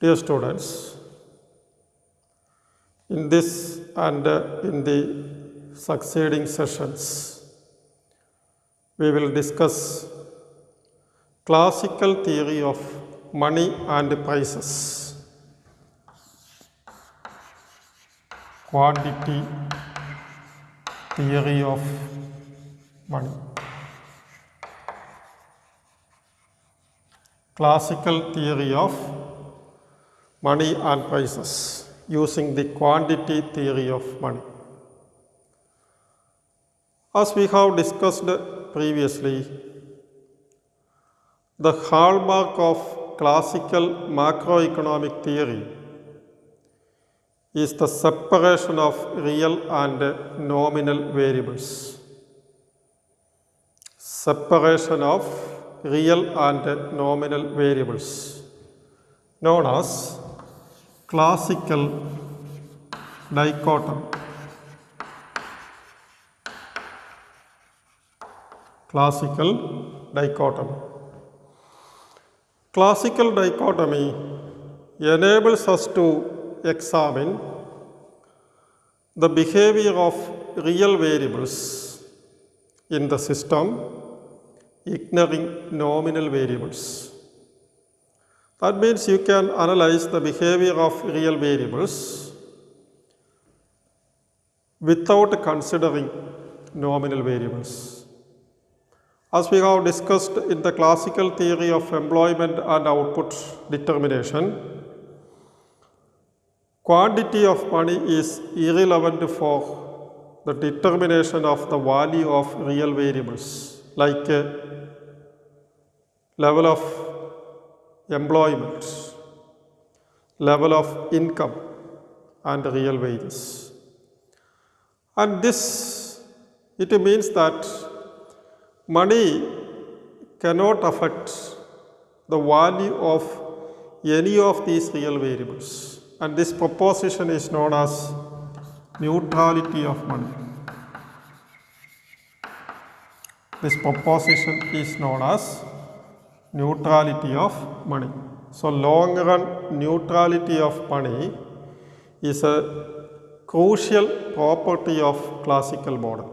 Dear students, in this and in the succeeding sessions, we will discuss classical theory of money and prices, quantity theory of money. Classical theory of money and prices using the quantity theory of money. As we have discussed previously, the hallmark of classical macroeconomic theory is the separation of real and nominal variables. Separation of real and nominal variables, known as classical dichotomy. Classical dichotomy. Classical dichotomy enables us to examine the behavior of real variables in the system, ignoring nominal variables. That means you can analyze the behavior of real variables without considering nominal variables. As we have discussed in the classical theory of employment and output determination, quantity of money is irrelevant for the determination of the value of real variables like level of employment, level of income and real wages. And this, it means that money cannot affect the value of any of these real variables. And this proposition is known as neutrality of money. This proposition is known as neutrality of money. So, long run neutrality of money is a crucial property of classical model.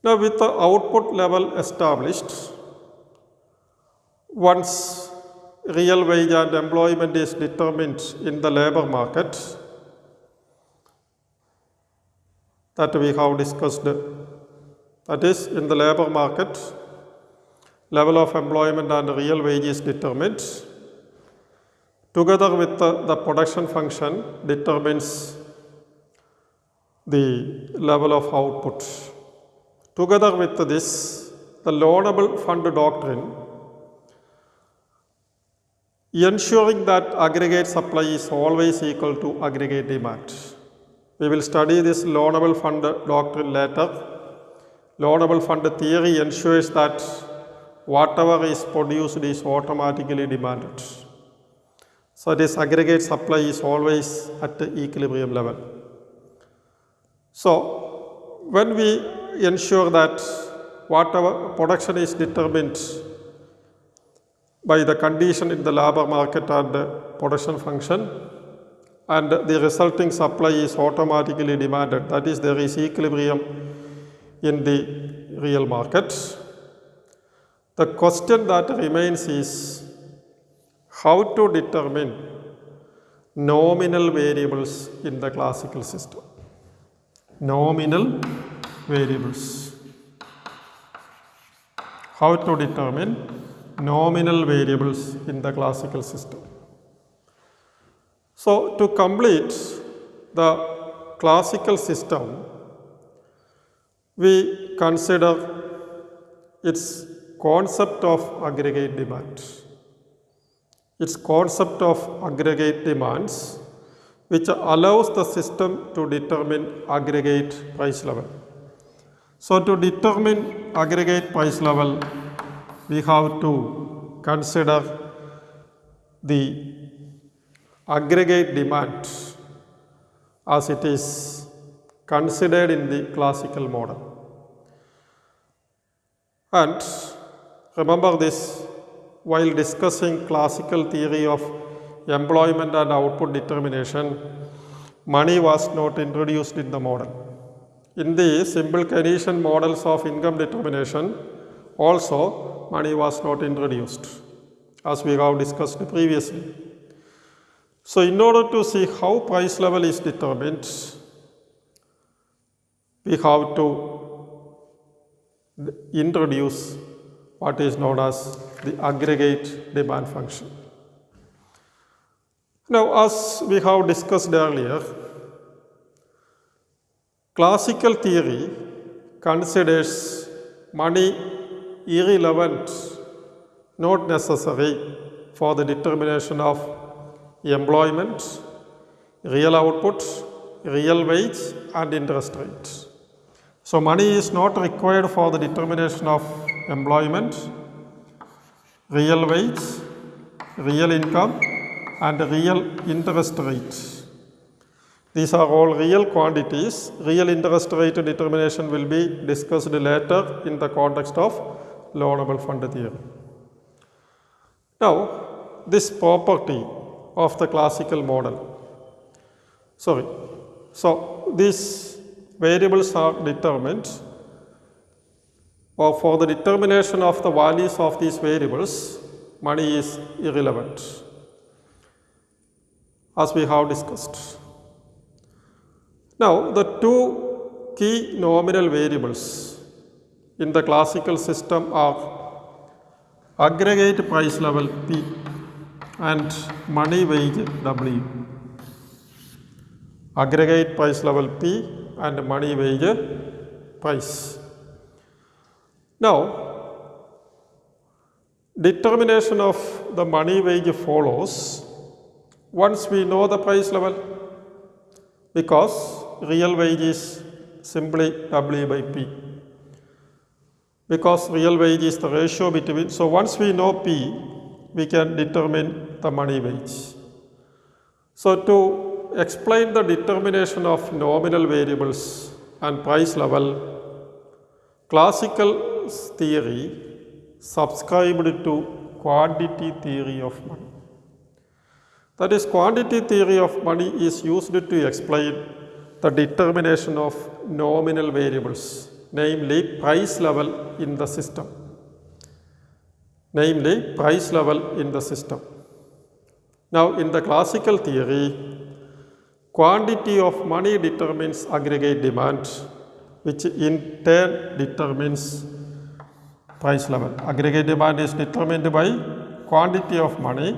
Now, with the output level established, once real wage and employment is determined in the labor market that we have discussed, that is, in the labor market, level of employment and real wage is determined. Together with the production function determines the level of output. Together with this, the loanable fund doctrine, ensuring that aggregate supply is always equal to aggregate demand. We will study this loanable fund doctrine later. Loanable fund theory ensures that whatever is produced is automatically demanded. So, this aggregate supply is always at the equilibrium level. So, when we ensure that whatever production is determined by the condition in the labor market and production function, and the resulting supply is automatically demanded, that is, there is equilibrium in the real market. The question that remains is how to determine nominal variables in the classical system. Nominal variables. How to determine nominal variables in the classical system. So, to complete the classical system, we consider its concept of aggregate demand. Its concept of aggregate demands, which allows the system to determine aggregate price level. So, to determine aggregate price level, we have to consider the aggregate demand as it is considered in the classical model. And remember this while discussing classical theory of employment and output determination, money was not introduced in the model. In the simple Keynesian models of income determination, also money was not introduced, as we have discussed previously. So, in order to see how price level is determined, we have to introduce what is known as the aggregate demand function. Now, as we have discussed earlier, classical theory considers money irrelevant, not necessary for the determination of employment, real output, real wage and interest rate. So, money is not required for the determination of employment, real wage, real income and real interest rate. These are all real quantities. Real interest rate determination will be discussed later in the context of loanable fund theory. Now, this property of the classical model, so these variables are determined, or for the determination of the values of these variables, money is irrelevant, as we have discussed. Now, the two key nominal variables in the classical system are aggregate price level P and money wage W. Aggregate price level P and money wage price. Now, determination of the money wage follows once we know the price level, because real wage is simply W by P. Because real wage is the ratio between, so once we know P, we can determine the money wage. So, to explain the determination of nominal variables and price level, classical theory subscribed to quantity theory of money. That is, quantity theory of money is used to explain the determination of nominal variables, namely price level in the system. Now, in the classical theory, quantity of money determines aggregate demand, which in turn determines price level. Aggregate demand is determined by quantity of money,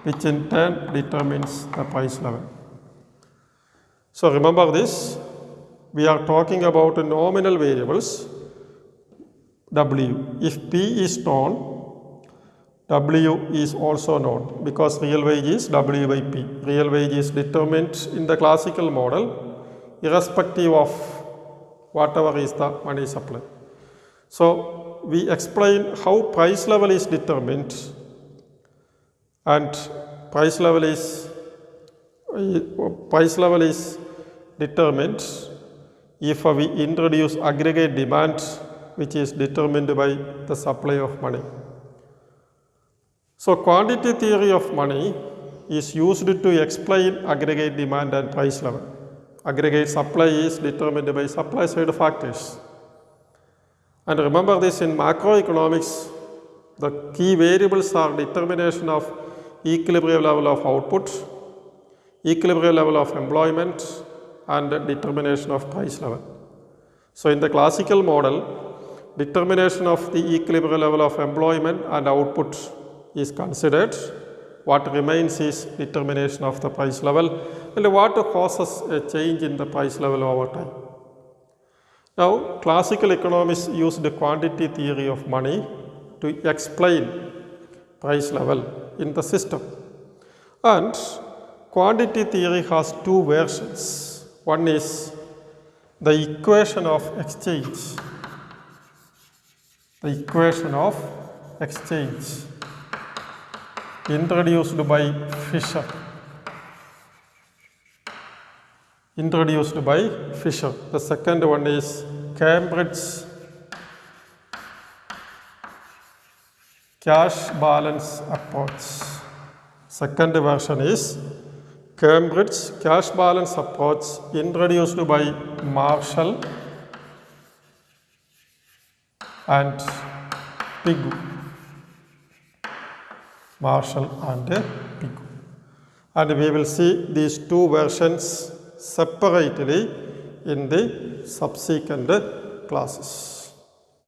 which in turn determines the price level. So, remember this, we are talking about nominal variables W. If P is known, W is also known, because real wage is W by P. Real wage is determined in the classical model irrespective of whatever is the money supply. So, we explain how price level is determined, and price level is determined if we introduce aggregate demand, which is determined by the supply of money. So, quantity theory of money is used to explain aggregate demand and price level. Aggregate supply is determined by supply side factors. And remember this, in macroeconomics, the key variables are determination of equilibrium level of output, equilibrium level of employment and determination of price level. So, in the classical model, determination of the equilibrium level of employment and output is considered. What remains is determination of the price level and what causes a change in the price level over time. Now, classical economists used the quantity theory of money to explain price level in the system. And quantity theory has two versions. One is the equation of exchange. The equation of exchange introduced by Fisher. The second one is Cambridge cash balance approach. Second version is Cambridge cash balance approach introduced by Marshall and Pigou. Marshall and Pigou. And we will see these two versions separately in the subsequent classes.